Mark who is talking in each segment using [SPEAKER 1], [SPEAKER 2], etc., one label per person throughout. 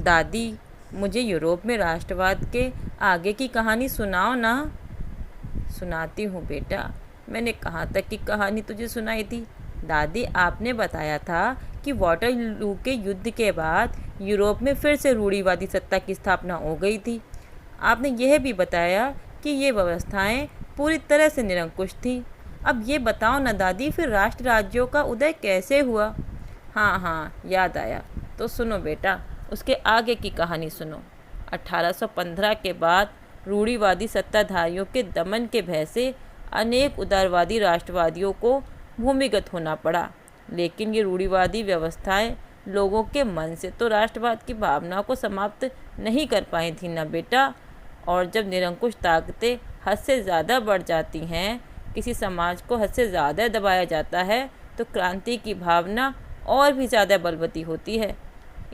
[SPEAKER 1] दादी, मुझे यूरोप में राष्ट्रवाद के आगे की कहानी सुनाओ ना। सुनाती हूँ बेटा। मैंने कहाँ तक की कहानी तुझे सुनाई थी? दादी, आपने बताया था कि वाटरलू के युद्ध के बाद यूरोप में फिर से रूढ़िवादी सत्ता की स्थापना हो गई थी। आपने यह भी बताया कि ये व्यवस्थाएं पूरी तरह से निरंकुश थीं। अब ये बताओ ना दादी, फिर राष्ट्र राज्यों का उदय कैसे हुआ? हाँ हाँ, याद आया। तो सुनो बेटा, उसके आगे की कहानी सुनो। 1815 के बाद रूढ़िवादी सत्ताधारियों के दमन के भय से अनेक उदारवादी राष्ट्रवादियों को भूमिगत होना पड़ा। लेकिन ये रूढ़िवादी व्यवस्थाएं लोगों के मन से तो राष्ट्रवाद की भावना को समाप्त नहीं कर पाई थी ना बेटा। और जब निरंकुश ताकतें हद से ज़्यादा बढ़ जाती हैं, किसी समाज को हद से ज़्यादा दबाया जाता है, तो क्रांति की भावना और भी ज़्यादा बलवती होती है।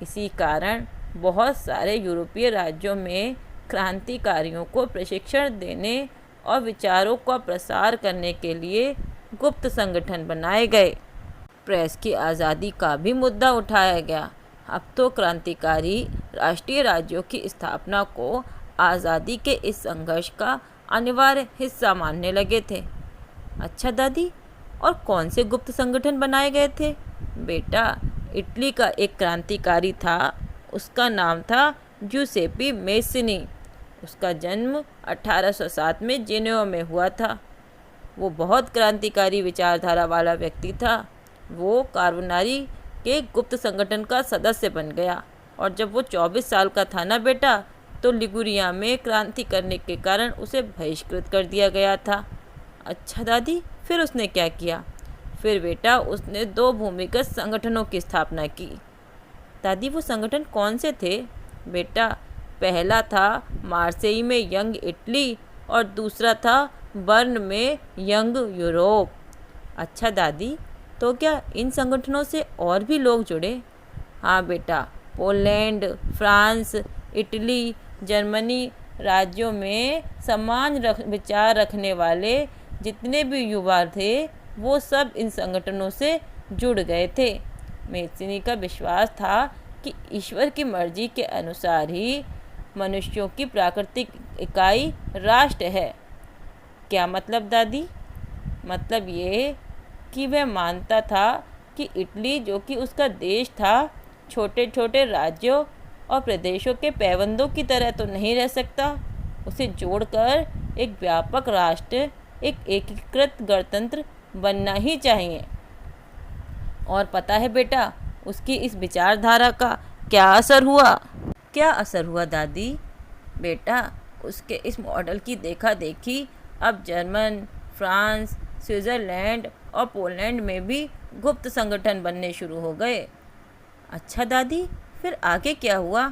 [SPEAKER 1] इसी कारण बहुत सारे यूरोपीय राज्यों में क्रांतिकारियों को प्रशिक्षण देने और विचारों का प्रसार करने के लिए गुप्त संगठन बनाए गए। प्रेस की आज़ादी का भी मुद्दा उठाया गया। अब तो क्रांतिकारी राष्ट्रीय राज्यों की स्थापना को आज़ादी के इस संघर्ष का अनिवार्य हिस्सा मानने लगे थे। अच्छा दादी, और कौन से गुप्त संगठन बनाए गए थे? बेटा, इटली का एक क्रांतिकारी था, उसका नाम था जूसेपी मेसिनी। उसका जन्म 1807 में जेनेवा में हुआ था। वो बहुत क्रांतिकारी विचारधारा वाला व्यक्ति था। वो कार्बोनारी के गुप्त संगठन का सदस्य बन गया, और जब वो 24 साल का था ना बेटा, तो लिगुरिया में क्रांति करने के कारण उसे बहिष्कृत कर दिया गया था। अच्छा दादी, फिर उसने क्या किया? फिर बेटा, उसने 2 भूमिगत संगठनों की स्थापना की। दादी, वो संगठन कौन से थे? बेटा, पहला था मार्सेई में यंग इटली, और दूसरा था बर्न में यंग यूरोप। अच्छा दादी, तो क्या इन संगठनों से और भी लोग जुड़े? हाँ बेटा, पोलैंड, फ्रांस, इटली, जर्मनी राज्यों में समान विचार रखने वाले जितने भी युवा थे, वो सब इन संगठनों से जुड़ गए थे। मेसिनी का विश्वास था कि ईश्वर की मर्जी के अनुसार ही मनुष्यों की प्राकृतिक इकाई राष्ट्र है। क्या मतलब दादी? मतलब ये कि वह मानता था कि इटली, जो कि उसका देश था, छोटे छोटे राज्यों और प्रदेशों के पैबंदों की तरह तो नहीं रह सकता। उसे जोड़कर एक व्यापक राष्ट्र, एक एकीकृत गणतंत्र बनना ही चाहिए। और पता है बेटा, उसकी इस विचारधारा का क्या असर हुआ? क्या असर हुआ दादी? बेटा, उसके इस मॉडल की देखा देखी अब जर्मन, फ्रांस, स्विट्ज़रलैंड और पोलैंड में भी गुप्त संगठन बनने शुरू हो गए। अच्छा दादी, फिर आगे क्या हुआ?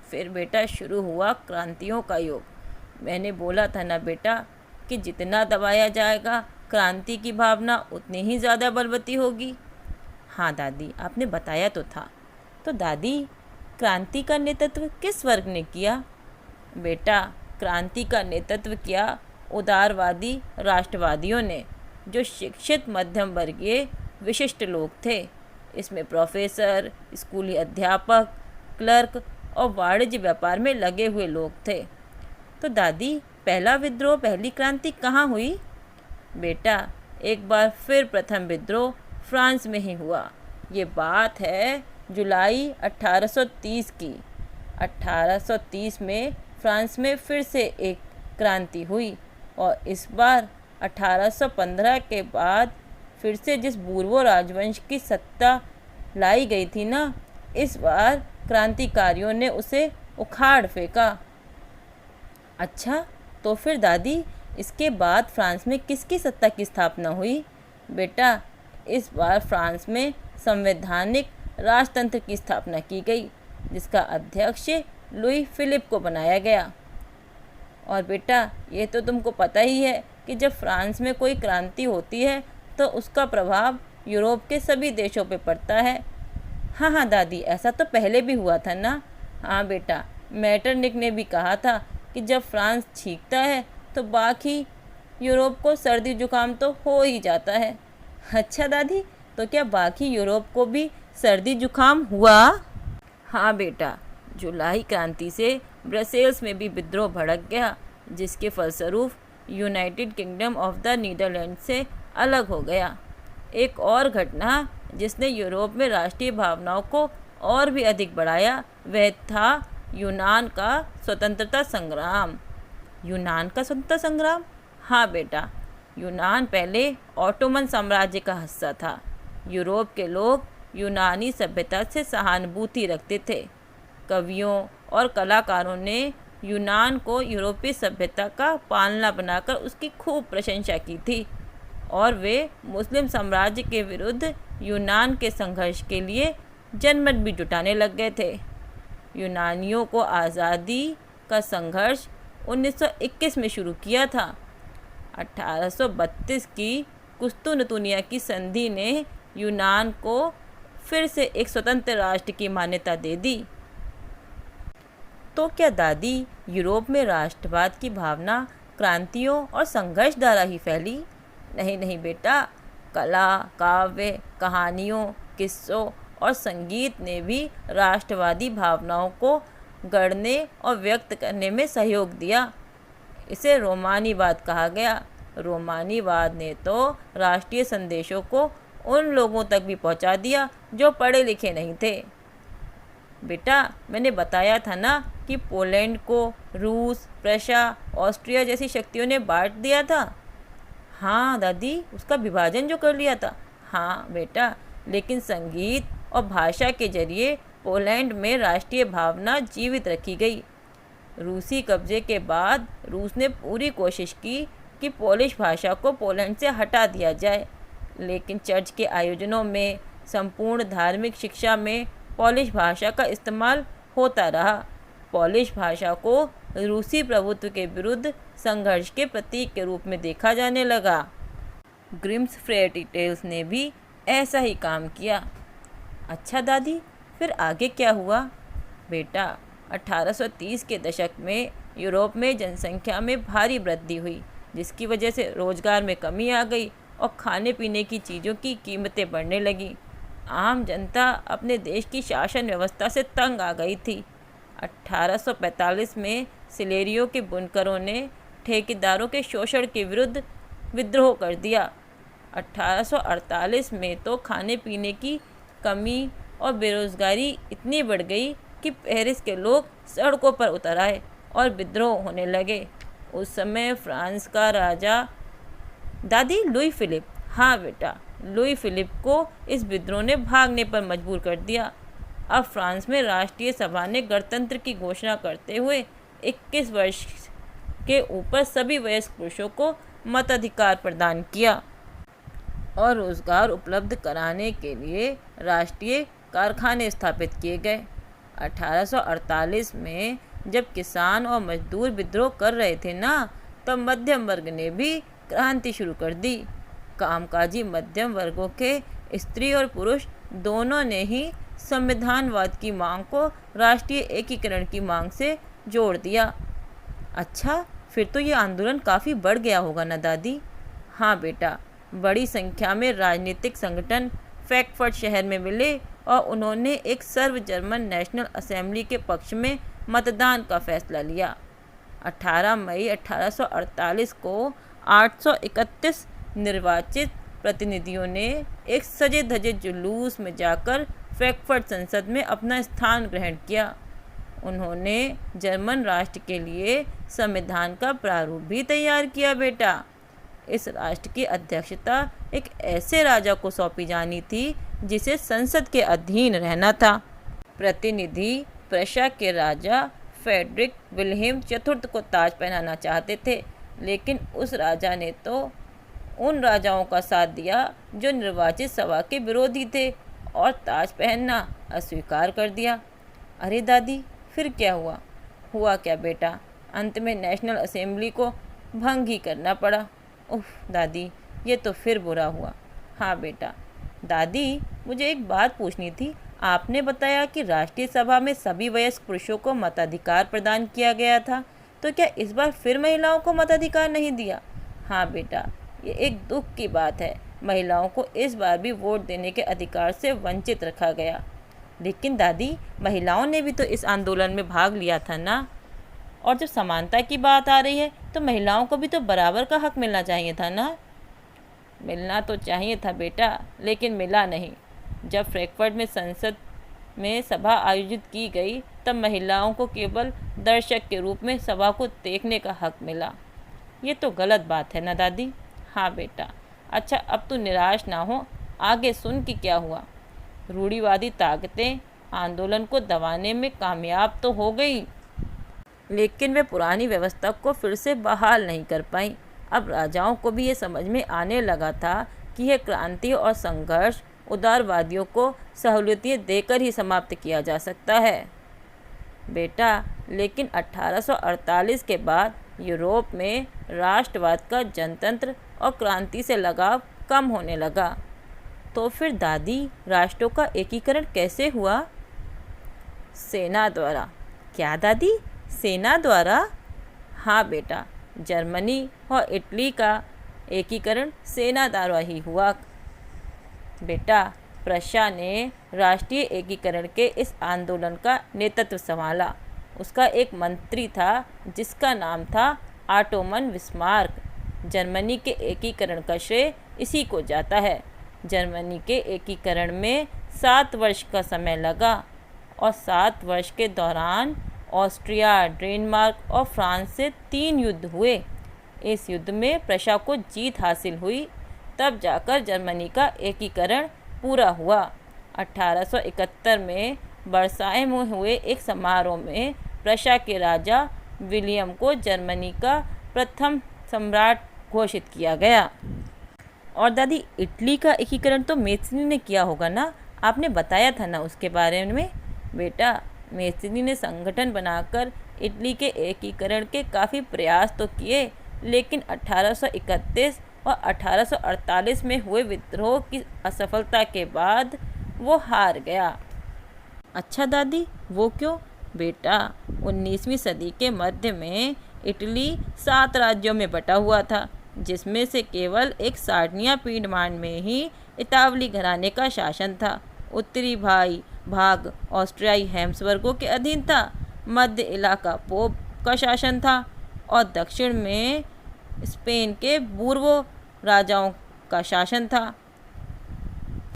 [SPEAKER 1] फिर बेटा, शुरू हुआ क्रांतियों का युग। मैंने बोला था ना बेटा कि जितना दबाया जाएगा, क्रांति की भावना उतनी ही ज़्यादा बलवती होगी। हाँ दादी, आपने बताया तो था। तो दादी, क्रांति का नेतृत्व किस वर्ग ने किया? बेटा, क्रांति का नेतृत्व किया उदारवादी राष्ट्रवादियों ने, जो शिक्षित मध्यम वर्गीय विशिष्ट लोग थे। इसमें प्रोफेसर, स्कूली अध्यापक, क्लर्क और वाणिज्य व्यापार में लगे हुए लोग थे। तो दादी, पहला विद्रोह, पहली क्रांति कहाँ हुई? बेटा, एक बार फिर प्रथम विद्रोह फ्रांस में ही हुआ। ये बात है जुलाई 1830 की। 1830 में फ्रांस में फिर से एक क्रांति हुई, और इस बार 1815 के बाद फिर से जिस बूर्बो राजवंश की सत्ता लाई गई थी ना, इस बार क्रांतिकारियों ने उसे उखाड़ फेंका। अच्छा, तो फिर दादी, इसके बाद फ्रांस में किसकी सत्ता की स्थापना हुई? बेटा, इस बार फ्रांस में संवैधानिक राजतंत्र की स्थापना की गई, जिसका अध्यक्ष लुई फिलिप को बनाया गया। और बेटा, ये तो तुमको पता ही है कि जब फ्रांस में कोई क्रांति होती है तो उसका प्रभाव यूरोप के सभी देशों पे पड़ता है। हाँ हाँ दादी, ऐसा तो पहले भी हुआ था ना। हाँ बेटा, मैटरनिक ने भी कहा था कि जब फ्रांस छींकता है तो बाकी यूरोप को सर्दी जुकाम तो हो ही जाता है। अच्छा दादी, तो क्या बाकी यूरोप को भी सर्दी जुकाम हुआ? हाँ बेटा, जुलाई क्रांति से ब्रसेल्स में भी विद्रोह भड़क गया, जिसके फलस्वरूप United Kingdom of the Netherlands से अलग हो गया। एक और घटना जिसने यूरोप में राष्ट्रीय भावनाओं को और भी अधिक बढ़ाया वह था यूनान का स्वतंत्रता संग्राम। यूनान का स्वतंत्रता संग्राम? हाँ बेटा, यूनान पहले ऑटोमन साम्राज्य का हिस्सा था। यूरोप के लोग यूनानी सभ्यता से सहानुभूति रखते थे। कवियों और कलाकारों ने यूनान को यूरोपीय सभ्यता का पालना बनाकर उसकी खूब प्रशंसा की थी और वे मुस्लिम साम्राज्य के विरुद्ध यूनान के संघर्ष के लिए जनमत भी जुटाने लग गए थे। यूनानियों को आज़ादी का संघर्ष 1921 में शुरू किया था। 1832 की कुस्तुनतुनिया की संधि ने यूनान को फिर से एक स्वतंत्र राष्ट्र की मान्यता दे दी। तो क्या दादी, यूरोप में राष्ट्रवाद की भावना क्रांतियों और संघर्ष द्वारा ही फैली? नहीं नहीं बेटा, कला, काव्य, कहानियों, किस्सों और संगीत ने भी राष्ट्रवादी भावनाओं को गढ़ने और व्यक्त करने में सहयोग दिया। इसे रोमानीवाद कहा गया। रोमानीवाद ने तो राष्ट्रीय संदेशों को उन लोगों तक भी पहुंचा दिया जो पढ़े लिखे नहीं थे। बेटा, मैंने बताया था ना कि पोलैंड को रूस, प्रशा, ऑस्ट्रिया जैसी शक्तियों ने बांट दिया था। हाँ दादी, उसका विभाजन जो कर लिया था। हाँ बेटा, लेकिन संगीत और भाषा के जरिए पोलैंड में राष्ट्रीय भावना जीवित रखी गई। रूसी कब्जे के बाद रूस ने पूरी कोशिश की कि पोलिश भाषा को पोलैंड से हटा दिया जाए, लेकिन चर्च के आयोजनों में, संपूर्ण धार्मिक शिक्षा में पोलिश भाषा का इस्तेमाल होता रहा। पोलिश भाषा को रूसी प्रभुत्व के विरुद्ध संघर्ष के प्रतीक के रूप में देखा जाने लगा। ग्रिम्स फेयरी टेल्स ने भी ऐसा ही काम किया। अच्छा दादी, फिर आगे क्या हुआ? बेटा, 1830 के दशक में यूरोप में जनसंख्या में भारी वृद्धि हुई, जिसकी वजह से रोजगार में कमी आ गई और खाने पीने की चीज़ों की कीमतें बढ़ने लगीं। आम जनता अपने देश की शासन व्यवस्था से तंग आ गई थी। 1845 में सिलेरियो के बुनकरों ने ठेकेदारों के शोषण के विरुद्ध विद्रोह कर दिया। 1848 में तो खाने पीने की कमी और बेरोजगारी इतनी बढ़ गई कि पेरिस के लोग सड़कों पर उतर आए और विद्रोह होने लगे। उस समय फ्रांस का राजा दादी लुई फिलिप, हाँ बेटा, लुई फिलिप को इस विद्रोह ने भागने पर मजबूर कर दिया। अब फ्रांस में राष्ट्रीय सभा ने गणतंत्र की घोषणा करते हुए 21 वर्ष के ऊपर सभी वयस्क पुरुषों को मताधिकार प्रदान किया और रोजगार उपलब्ध कराने के लिए राष्ट्रीय कारखाने स्थापित किए गए। 1848 में जब किसान और मजदूर विद्रोह कर रहे थे ना, तब मध्यम वर्ग ने भी क्रांति शुरू कर दी। कामकाजी मध्यम वर्गों के स्त्री और पुरुष दोनों ने ही संविधानवाद की मांग को राष्ट्रीय एकीकरण की मांग से जोड़ दिया। अच्छा, फिर तो ये आंदोलन काफ़ी बढ़ गया होगा ना दादी? हाँ बेटा, बड़ी संख्या में राजनीतिक संगठन फ्रैंकफर्ट शहर में मिले और उन्होंने एक सर्व जर्मन नेशनल असेंबली के पक्ष में मतदान का फैसला लिया। 18 मई 1848 को 831 निर्वाचित प्रतिनिधियों ने एक सजे धजे जुलूस में जाकर फ्रैंकफर्ट संसद में अपना स्थान ग्रहण किया। उन्होंने जर्मन राष्ट्र के लिए संविधान का प्रारूप भी तैयार किया। बेटा, इस राष्ट्र की अध्यक्षता एक ऐसे राजा को सौंपी जानी थी जिसे संसद के अधीन रहना था। प्रतिनिधि प्रशा के राजा फ्रेडरिक विल्हेम चतुर्थ को ताज पहनाना चाहते थे, लेकिन उस राजा ने तो उन राजाओं का साथ दिया जो निर्वाचित सभा के विरोधी थे और ताज पहनना अस्वीकार कर दिया। अरे दादी, फिर क्या हुआ? हुआ क्या बेटा, अंत में नेशनल असेंबली को भंग ही करना पड़ा। उफ दादी, ये तो फिर बुरा हुआ। हाँ बेटा। दादी, मुझे एक बात पूछनी थी। आपने बताया कि राष्ट्रीय सभा में सभी वयस्क पुरुषों को मताधिकार प्रदान किया गया था, तो क्या इस बार फिर महिलाओं को मताधिकार नहीं दिया? हाँ बेटा, ये एक दुख की बात है। महिलाओं को इस बार भी वोट देने के अधिकार से वंचित रखा गया। लेकिन दादी, महिलाओं ने भी तो इस आंदोलन में भाग लिया था ना। और जब समानता की बात आ रही है तो महिलाओं को भी तो बराबर का हक मिलना चाहिए था ना। मिलना तो चाहिए था बेटा, लेकिन मिला नहीं। जब फ्रैंकफर्ट में संसद में सभा आयोजित की गई तब महिलाओं को केवल दर्शक के रूप में सभा को देखने का हक मिला। ये तो गलत बात है ना दादी। हाँ बेटा। अच्छा, अब तू निराश ना हो, आगे सुन कि क्या हुआ। रूढ़िवादी ताकतें आंदोलन को दबाने में कामयाब तो हो गई, लेकिन वे पुरानी व्यवस्था को फिर से बहाल नहीं कर पाई। अब राजाओं को भी ये समझ में आने लगा था कि यह क्रांति और संघर्ष उदारवादियों को सहूलियतें देकर ही समाप्त किया जा सकता है बेटा। लेकिन 1848 के बाद यूरोप में राष्ट्रवाद का जनतंत्र और क्रांति से लगाव कम होने लगा। तो फिर दादी, राष्ट्रों का एकीकरण कैसे हुआ? सेना द्वारा। क्या दादी, सेना द्वारा? हाँ बेटा, जर्मनी और इटली का एकीकरण सेना द्वारा ही हुआ बेटा। प्रशा ने राष्ट्रीय एकीकरण के इस आंदोलन का नेतृत्व संभाला। उसका एक मंत्री था जिसका नाम था ऑटोमन बिस्मार्क। जर्मनी के एकीकरण का श्रेय इसी को जाता है। जर्मनी के एकीकरण में 7 वर्ष का समय लगा और 7 वर्ष के दौरान ऑस्ट्रिया, डेनमार्क और फ्रांस से 3 युद्ध हुए। इस युद्ध में प्रशा को जीत हासिल हुई, तब जाकर जर्मनी का एकीकरण पूरा हुआ। 1871 में वर्साय में हुए एक समारोह में प्रशा के राजा विलियम को जर्मनी का प्रथम सम्राट घोषित किया गया। और दादी, इटली का एकीकरण तो मेस्सिनी ने किया होगा ना, आपने बताया था ना उसके बारे में। बेटा, मेस्सिनी ने संगठन बनाकर इटली के एकीकरण के काफ़ी प्रयास तो किए, लेकिन 1831 और 1848 में हुए विद्रोह की असफलता के बाद वो हार गया। अच्छा दादी, वो क्यों? बेटा, 19वीं सदी के मध्य में इटली 7 राज्यों में बटा हुआ था, जिसमें से केवल एक सार्डिनिया पीडमान में ही इतावली घराने का शासन था। उत्तरी भाग ऑस्ट्रियाई हैम्सबर्गों के अधीन था, मध्य इलाका पोप का शासन था और दक्षिण में स्पेन के बूर्बो राजाओं का शासन था।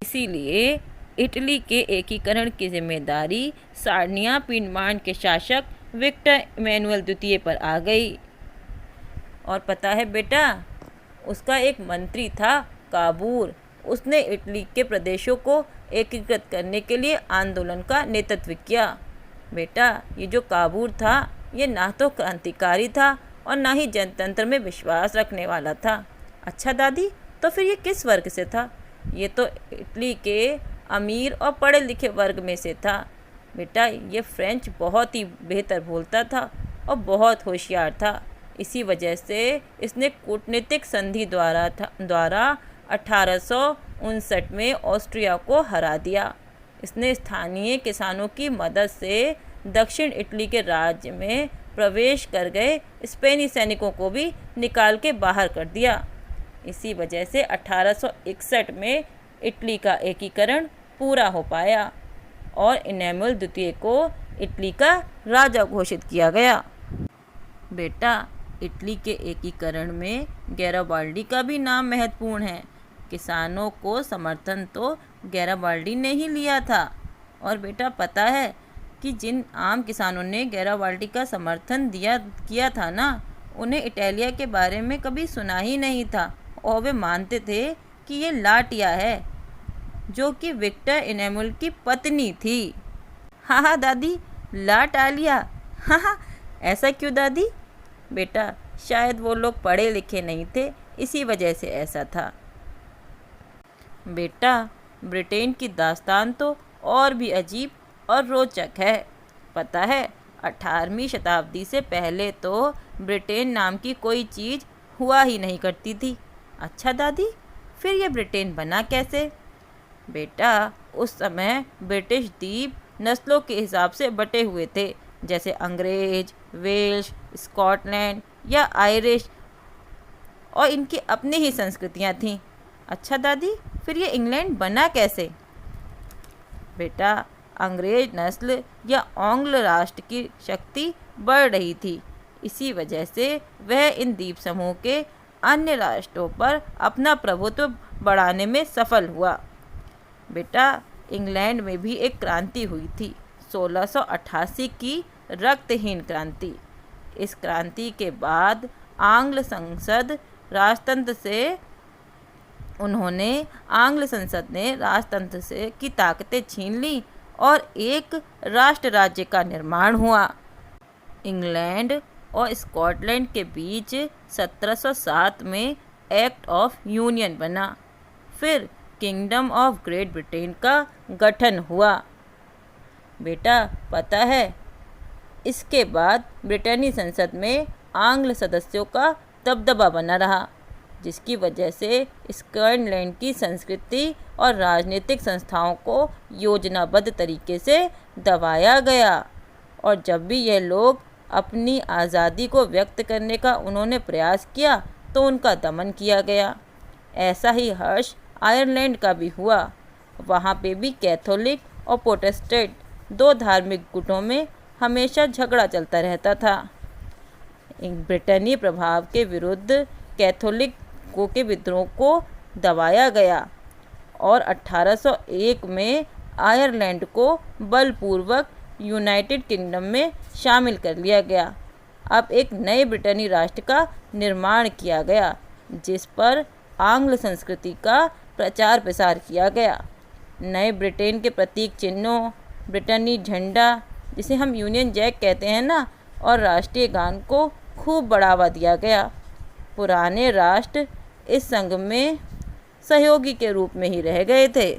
[SPEAKER 1] इसीलिए इटली के एकीकरण की जिम्मेदारी सार्डिनिया पीडमान के शासक विक्टर इमैनुअल द्वितीय पर आ गई। और पता है बेटा, उसका एक मंत्री था काबूर। उसने इटली के प्रदेशों को एकीकृत करने के लिए आंदोलन का नेतृत्व किया। बेटा, ये जो काबूर था, ये ना तो क्रांतिकारी था और ना ही जनतंत्र में विश्वास रखने वाला था। अच्छा दादी, तो फिर ये किस वर्ग से था? ये तो इटली के अमीर और पढ़े लिखे वर्ग में से था। बेटा, ये फ्रेंच बहुत ही बेहतर बोलता था और बहुत होशियार था। इसी वजह से इसने कूटनीतिक संधि द्वारा 1859 में ऑस्ट्रिया को हरा दिया। इसने स्थानीय किसानों की मदद से दक्षिण इटली के राज्य में प्रवेश कर गए स्पेनी सैनिकों को भी निकाल के बाहर कर दिया। इसी वजह से 1861 में इटली का एकीकरण पूरा हो पाया और इमैनुअल द्वितीय को इटली का राजा घोषित किया गया। बेटा, इटली के एकीकरण में गैराबाल्डी का भी नाम महत्वपूर्ण है। किसानों को समर्थन तो गैराबाल्डी ने ही लिया था। और बेटा, पता है कि जिन आम किसानों ने गैराबाल्डी का समर्थन किया था ना, उन्हें इटालिया के बारे में कभी सुना ही नहीं था और वे मानते थे कि ये लाटिया है, जो कि विक्टर इमैनुअल की पत्नी थी। हाँ दादी, लाटालिया। हाँ, ऐसा क्यों दादी? बेटा, शायद वो लोग पढ़े लिखे नहीं थे, इसी वजह से ऐसा था। बेटा, ब्रिटेन की दास्तान तो और भी अजीब और रोचक है। पता है, 18वीं शताब्दी से पहले तो ब्रिटेन नाम की कोई चीज़ हुआ ही नहीं करती थी। अच्छा दादी, फिर ये ब्रिटेन बना कैसे? बेटा, उस समय ब्रिटिश द्वीप नस्लों के हिसाब से बटे हुए थे, जैसे अंग्रेज, वेल्श, स्कॉटलैंड या आयरिश, और इनकी अपनी ही संस्कृतियाँ थीं। अच्छा दादी, फिर ये इंग्लैंड बना कैसे? बेटा, अंग्रेज नस्ल या आंग्ल राष्ट्र की शक्ति बढ़ रही थी। इसी वजह से वह इन द्वीप समूह के अन्य राष्ट्रों पर अपना प्रभुत्व बढ़ाने में सफल हुआ। बेटा, इंग्लैंड में भी एक क्रांति हुई थी, 1688 की रक्तहीन क्रांति। इस क्रांति के बाद आंग्ल संसद ने राजतंत्र से की ताकतें छीन ली और एक राष्ट्र राज्य का निर्माण हुआ। इंग्लैंड और स्कॉटलैंड के बीच 1707 में एक्ट ऑफ यूनियन बना। फिर किंगडम ऑफ ग्रेट ब्रिटेन का गठन हुआ। बेटा, पता है, इसके बाद ब्रिटेनी संसद में आंग्ल सदस्यों का दबदबा बना रहा, जिसकी वजह से स्कॉटलैंड की संस्कृति और राजनीतिक संस्थाओं को योजनाबद्ध तरीके से दबाया गया। और जब भी यह लोग अपनी आज़ादी को व्यक्त करने का उन्होंने प्रयास किया तो उनका दमन किया गया। ऐसा ही हर्ष आयरलैंड का भी हुआ। वहाँ पे भी कैथोलिक और प्रोटेस्टेंट दो धार्मिक गुटों में हमेशा झगड़ा चलता रहता था। ब्रिटेनी प्रभाव के विरुद्ध कैथोलिकों के विद्रोह को दबाया गया और 1801 में आयरलैंड को बलपूर्वक यूनाइटेड किंगडम में शामिल कर लिया गया। अब एक नए ब्रिटेनी राष्ट्र का निर्माण किया गया, जिस पर आंग्ल संस्कृति का प्रचार प्रसार किया गया। नए ब्रिटेन के प्रतीक चिन्हों, ब्रिटेनी झंडा, जिसे हम यूनियन जैक कहते हैं ना, और राष्ट्रीय गान को खूब बढ़ावा दिया गया। पुराने राष्ट्र इस संघ में सहयोगी के रूप में ही रह गए थे।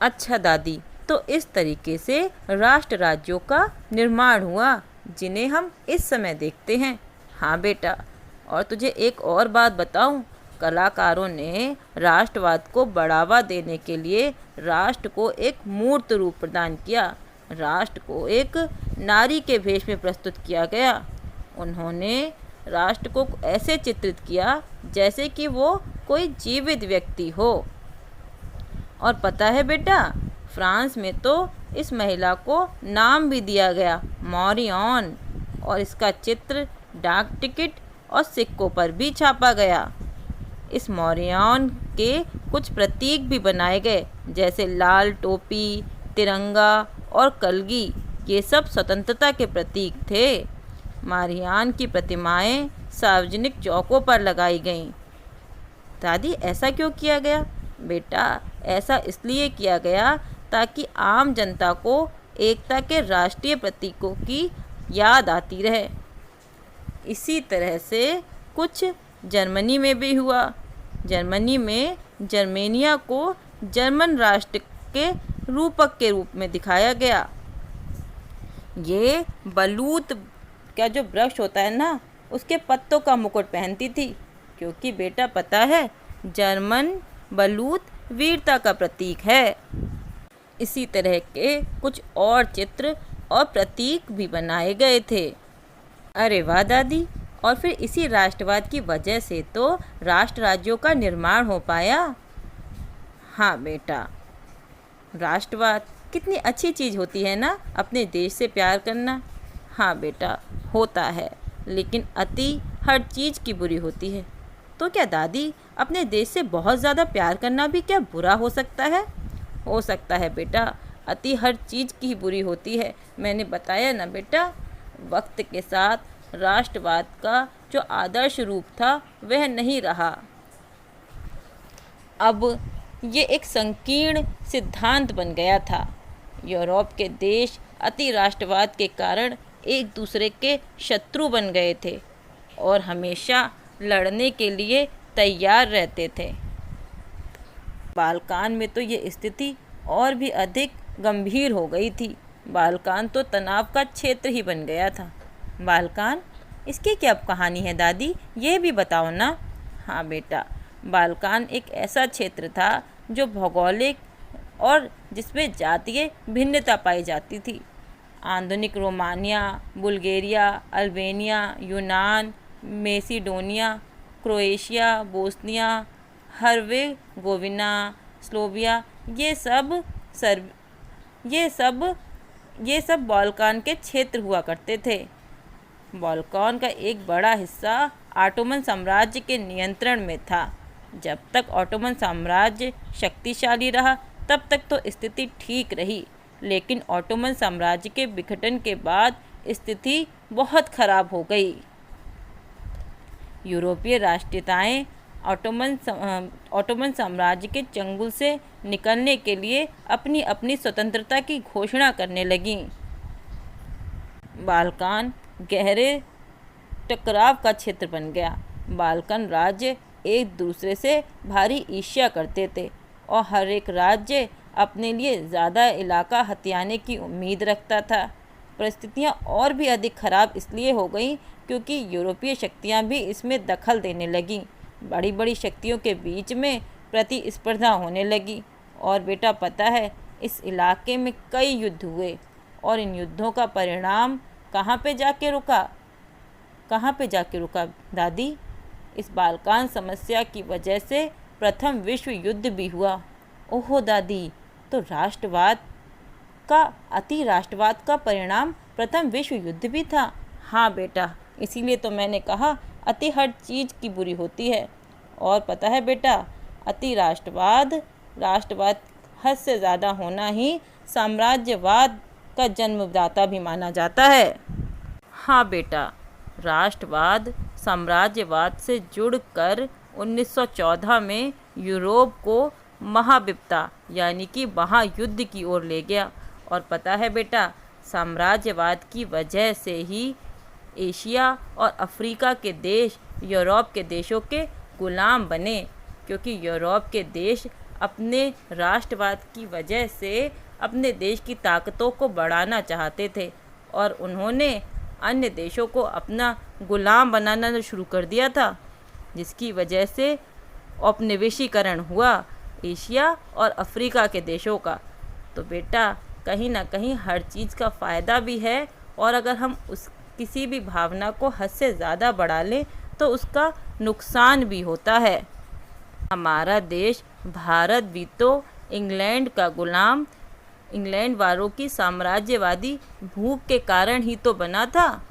[SPEAKER 1] अच्छा दादी, तो इस तरीके से राष्ट्र राज्यों का निर्माण हुआ, जिन्हें हम इस समय देखते हैं। हाँ बेटा, और तुझे एक और बात बताऊं, कलाकारों ने राष्ट्रवाद को बढ़ावा देने के लिए राष्ट्र को एक मूर्त रूप प्रदान किया। राष्ट्र को एक नारी के भेष में प्रस्तुत किया गया। उन्होंने राष्ट्र को ऐसे चित्रित किया जैसे कि वो कोई जीवित व्यक्ति हो। और पता है बेटा, फ्रांस में तो इस महिला को नाम भी दिया गया, मॉरियन, और इसका चित्र डाक टिकट और सिक्कों पर भी छापा गया। इस मॉरियन के कुछ प्रतीक भी बनाए गए, जैसे लाल टोपी, तिरंगा और कलगी। ये सब स्वतंत्रता के प्रतीक थे। मॉरियन की प्रतिमाएं सार्वजनिक चौकों पर लगाई गईं। दादी, ऐसा क्यों किया गया? बेटा, ऐसा इसलिए किया गया ताकि आम जनता को एकता के राष्ट्रीय प्रतीकों की याद आती रहे। इसी तरह से कुछ जर्मनी में भी हुआ। जर्मनी में जर्मेनिया को जर्मन राष्ट्र के रूपक के रूप में दिखाया गया। ये बलूत का जो वृक्ष होता है ना, उसके पत्तों का मुकुट पहनती थी, क्योंकि बेटा पता है, जर्मन बलूत वीरता का प्रतीक है। इसी तरह के कुछ और चित्र और प्रतीक भी बनाए गए थे। अरे वाह दादी, और फिर इसी राष्ट्रवाद की वजह से तो राष्ट्र राज्यों का निर्माण हो पाया। हाँ बेटा, राष्ट्रवाद कितनी अच्छी चीज़ होती है ना, अपने देश से प्यार करना। हाँ बेटा, होता है, लेकिन अति हर चीज़ की बुरी होती है। तो क्या दादी, अपने देश से बहुत ज़्यादा प्यार करना भी क्या बुरा हो सकता है? हो सकता है बेटा, अति हर चीज़ की ही बुरी होती है। मैंने बताया ना बेटा, वक्त के साथ राष्ट्रवाद का जो आदर्श रूप था वह नहीं रहा। अब ये एक संकीर्ण सिद्धांत बन गया था। यूरोप के देश अति राष्ट्रवाद के कारण एक दूसरे के शत्रु बन गए थे और हमेशा लड़ने के लिए तैयार रहते थे। बाल्कान में तो ये स्थिति और भी अधिक गंभीर हो गई थी। बाल्कान तो तनाव का क्षेत्र ही बन गया था। बाल्कान, इसकी क्या कहानी है दादी, ये भी बताओ ना। हाँ बेटा, बाल्कान एक ऐसा क्षेत्र था जो भौगोलिक और जिसमें जातीय भिन्नता पाई जाती थी। आधुनिक रोमानिया, बुल्गारिया, अल्बानिया, यूनान, मैसिडोनिया, क्रोएशिया, बोस्निया हर्जेगोविना, स्लोविया, ये सब बाल्कान के क्षेत्र हुआ करते थे। बाल्कान का एक बड़ा हिस्सा ऑटोमन साम्राज्य के नियंत्रण में था। जब तक ऑटोमन साम्राज्य शक्तिशाली रहा तब तक तो स्थिति ठीक रही, लेकिन ऑटोमन साम्राज्य के विघटन के बाद स्थिति बहुत खराब हो गई। यूरोपीय राष्ट्रीयताएं ऑटोमन साम्राज्य के चंगुल से निकलने के लिए अपनी अपनी स्वतंत्रता की घोषणा करने लगीं। बाल्कान गहरे टकराव का क्षेत्र बन गया। बाल्कन राज्य एक दूसरे से भारी ईर्ष्या करते थे और हर एक राज्य अपने लिए ज़्यादा इलाका हथियाने की उम्मीद रखता था। परिस्थितियाँ और भी अधिक खराब इसलिए हो गईं क्योंकि यूरोपीय शक्तियाँ भी इसमें दखल देने लगीं। बड़ी बड़ी शक्तियों के बीच में प्रतिस्पर्धा होने लगी। और बेटा पता है, इस इलाके में कई युद्ध हुए और इन युद्धों का परिणाम कहाँ पे जाके रुका दादी? इस बाल्कान समस्या की वजह से प्रथम विश्व युद्ध भी हुआ। ओहो दादी, तो अति राष्ट्रवाद का परिणाम प्रथम विश्व युद्ध भी था। हाँ बेटा, इसीलिए तो मैंने कहा अति हर चीज़ की बुरी होती है। और पता है बेटा, अति राष्ट्रवाद हद से ज़्यादा होना ही साम्राज्यवाद का जन्मदाता भी माना जाता है। हाँ बेटा, राष्ट्रवाद साम्राज्यवाद से जुड़कर 1914 में यूरोप को महाविपता यानी कि महायुद्ध की ओर ले गया। और पता है बेटा, साम्राज्यवाद की वजह से ही एशिया और अफ्रीका के देश यूरोप के देशों के गुलाम बने, क्योंकि यूरोप के देश अपने राष्ट्रवाद की वजह से अपने देश की ताकतों को बढ़ाना चाहते थे और उन्होंने अन्य देशों को अपना गुलाम बनाना शुरू कर दिया था, जिसकी वजह से औपनिवेशीकरण हुआ एशिया और अफ्रीका के देशों का। तो बेटा, कहीं ना कहीं हर चीज़ का फ़ायदा भी है, और अगर हम किसी भी भावना को हद से ज़्यादा बढ़ा लें तो उसका नुकसान भी होता है। हमारा देश भारत भी तो इंग्लैंड का गुलाम, इंग्लैंड वालों की साम्राज्यवादी भूख के कारण ही तो बना था।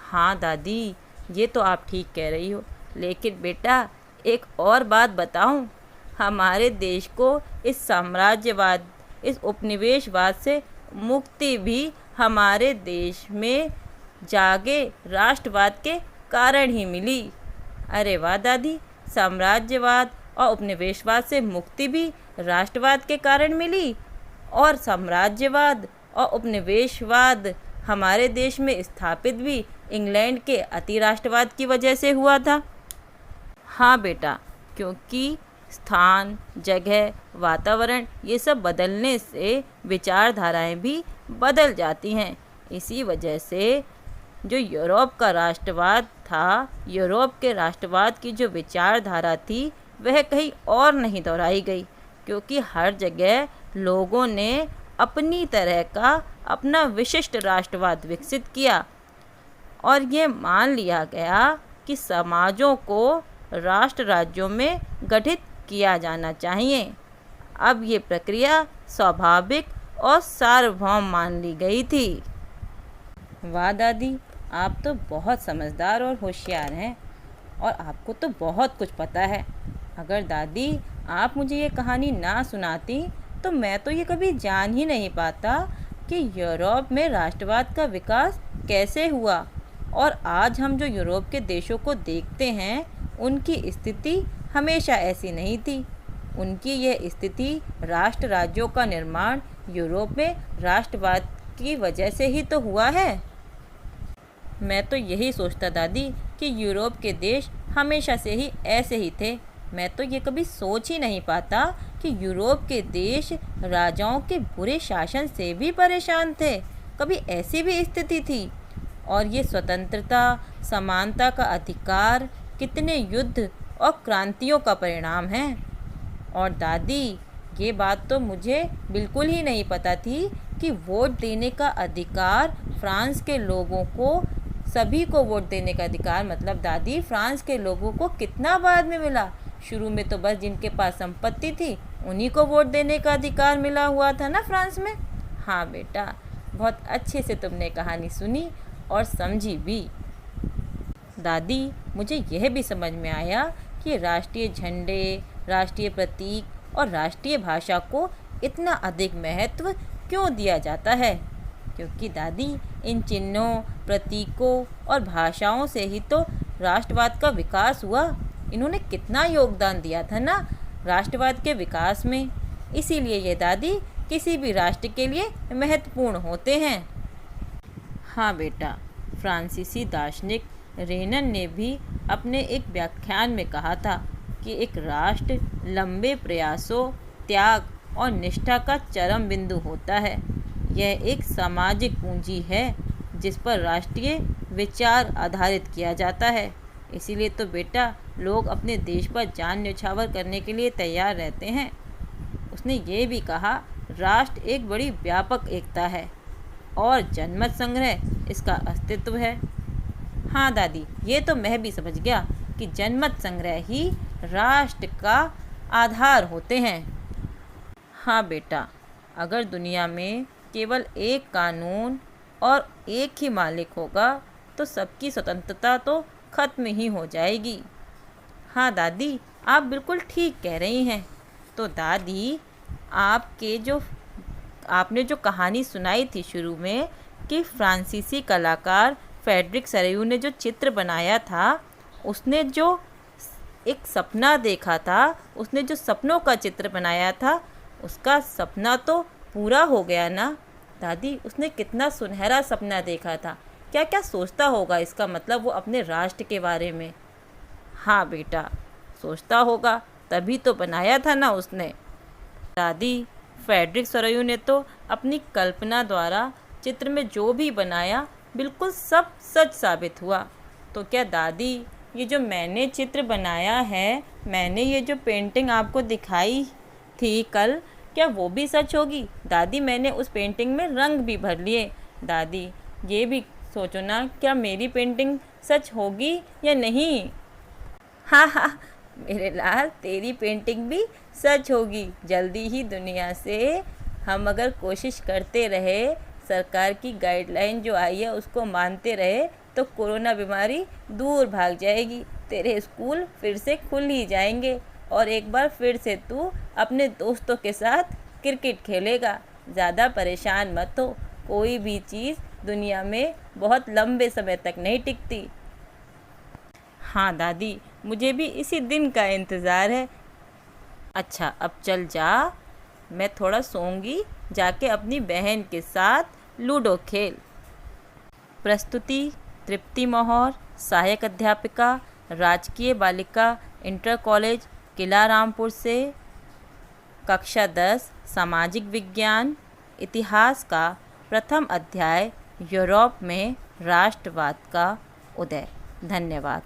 [SPEAKER 1] हाँ दादी, ये तो आप ठीक कह रही हो, लेकिन बेटा एक और बात बताऊं, हमारे देश को इस उपनिवेशवाद से मुक्ति भी हमारे देश में जागे राष्ट्रवाद के कारण ही मिली। अरे वाह दादी, साम्राज्यवाद और उपनिवेशवाद से मुक्ति भी राष्ट्रवाद के कारण मिली, और साम्राज्यवाद और उपनिवेशवाद हमारे देश में स्थापित भी इंग्लैंड के अति राष्ट्रवाद की वजह से हुआ था। हाँ बेटा, क्योंकि स्थान, जगह, वातावरण ये सब बदलने से विचारधाराएं भी बदल जाती हैं। इसी वजह से जो यूरोप का राष्ट्रवाद था, यूरोप के राष्ट्रवाद की जो विचारधारा थी वह कहीं और नहीं दोहराई गई, क्योंकि हर जगह लोगों ने अपनी तरह का अपना विशिष्ट राष्ट्रवाद विकसित किया और ये मान लिया गया कि समाजों को राष्ट्र राज्यों में गठित किया जाना चाहिए। अब ये प्रक्रिया स्वाभाविक और सार्वभौम मान ली गई थी। वाह दादी, आप तो बहुत समझदार और होशियार हैं और आपको तो बहुत कुछ पता है। अगर दादी आप मुझे ये कहानी ना सुनाती तो मैं तो ये कभी जान ही नहीं पाता कि यूरोप में राष्ट्रवाद का विकास कैसे हुआ। और आज हम जो यूरोप के देशों को देखते हैं उनकी स्थिति हमेशा ऐसी नहीं थी। उनकी यह स्थिति राष्ट्र राज्यों का निर्माण यूरोप में राष्ट्रवाद की वजह से ही तो हुआ है। मैं तो यही सोचता दादी कि यूरोप के देश हमेशा से ही ऐसे ही थे। मैं तो ये कभी सोच ही नहीं पाता कि यूरोप के देश राजाओं के बुरे शासन से भी परेशान थे। कभी ऐसी भी स्थिति थी। और ये स्वतंत्रता, समानता का अधिकार कितने युद्ध और क्रांतियों का परिणाम है। और दादी, ये बात तो मुझे बिल्कुल ही नहीं पता थी कि वोट देने का अधिकार फ्रांस के लोगों को, सभी को वोट देने का अधिकार, मतलब दादी फ्रांस के लोगों को कितना बाद में मिला। शुरू में तो बस जिनके पास संपत्ति थी उन्हीं को वोट देने का अधिकार मिला हुआ था ना फ्रांस में। हाँ बेटा, बहुत अच्छे से तुमने कहानी सुनी और समझी भी। दादी, मुझे यह भी समझ में आया कि राष्ट्रीय झंडे, राष्ट्रीय प्रतीक और राष्ट्रीय भाषा को इतना अधिक महत्व क्यों दिया जाता है। क्योंकि दादी, इन चिन्हों, प्रतीकों और भाषाओं से ही तो राष्ट्रवाद का विकास हुआ। इन्होंने कितना योगदान दिया था ना राष्ट्रवाद के विकास में। इसीलिए ये दादी किसी भी राष्ट्र के लिए महत्वपूर्ण होते हैं। हाँ बेटा, फ्रांसीसी दार्शनिक रेनन ने भी अपने एक व्याख्यान में कहा था कि एक राष्ट्र लंबे प्रयासों, त्याग और निष्ठा का चरम बिंदु होता है। यह एक सामाजिक पूंजी है जिस पर राष्ट्रीय विचार आधारित किया जाता है। इसीलिए तो बेटा लोग अपने देश पर जान न्यौछावर करने के लिए तैयार रहते हैं। उसने ये भी कहा, राष्ट्र एक बड़ी व्यापक एकता है और जनमत संग्रह इसका अस्तित्व है। हाँ दादी, ये तो मैं भी समझ गया कि जनमत संग्रह ही राष्ट्र का आधार होते हैं। हाँ बेटा, अगर दुनिया में केवल एक कानून और एक ही मालिक होगा तो सबकी स्वतंत्रता तो खत्म ही हो जाएगी। हाँ दादी, आप बिल्कुल ठीक कह रही हैं। तो दादी, आपने जो कहानी सुनाई थी शुरू में कि फ्रांसीसी कलाकार फ्रेडरिक सरेयू ने जो चित्र बनाया था, उसने जो एक सपना देखा था, उसने जो सपनों का चित्र बनाया था, उसका सपना तो पूरा हो गया ना दादी। उसने कितना सुनहरा सपना देखा था। क्या क्या सोचता होगा, इसका मतलब वो अपने राष्ट्र के बारे में। हाँ बेटा, सोचता होगा, तभी तो बनाया था ना उसने। दादी, फ्रेडरिक सरेयू ने तो अपनी कल्पना द्वारा चित्र में जो भी बनाया बिल्कुल सब सच साबित हुआ। तो क्या दादी, ये जो मैंने चित्र बनाया है, मैंने ये जो पेंटिंग आपको दिखाई थी कल, क्या वो भी सच होगी? दादी, मैंने उस पेंटिंग में रंग भी भर लिए। दादी, ये भी सोचो ना, क्या मेरी पेंटिंग सच होगी या नहीं? हाँ हाँ मेरे लाल, तेरी पेंटिंग भी सच होगी। जल्दी ही दुनिया से हम अगर कोशिश करते रहे, सरकार की गाइडलाइन जो आई है उसको मानते रहे, तो कोरोना बीमारी दूर भाग जाएगी। तेरे स्कूल फिर से खुल ही जाएंगे और एक बार फिर से तू अपने दोस्तों के साथ क्रिकेट खेलेगा। ज़्यादा परेशान मत हो, कोई भी चीज़ दुनिया में बहुत लंबे समय तक नहीं टिकती। हाँ दादी, मुझे भी इसी दिन का इंतज़ार है। अच्छा, अब चल जा, मैं थोड़ा सोऊंगी, जाके अपनी बहन के साथ लूडो खेल। प्रस्तुति तृप्ति मोहर, सहायक अध्यापिका, राजकीय बालिका इंटर कॉलेज किला रामपुर से। कक्षा 10 सामाजिक विज्ञान, इतिहास का प्रथम अध्याय, यूरोप में राष्ट्रवाद का उदय। धन्यवाद।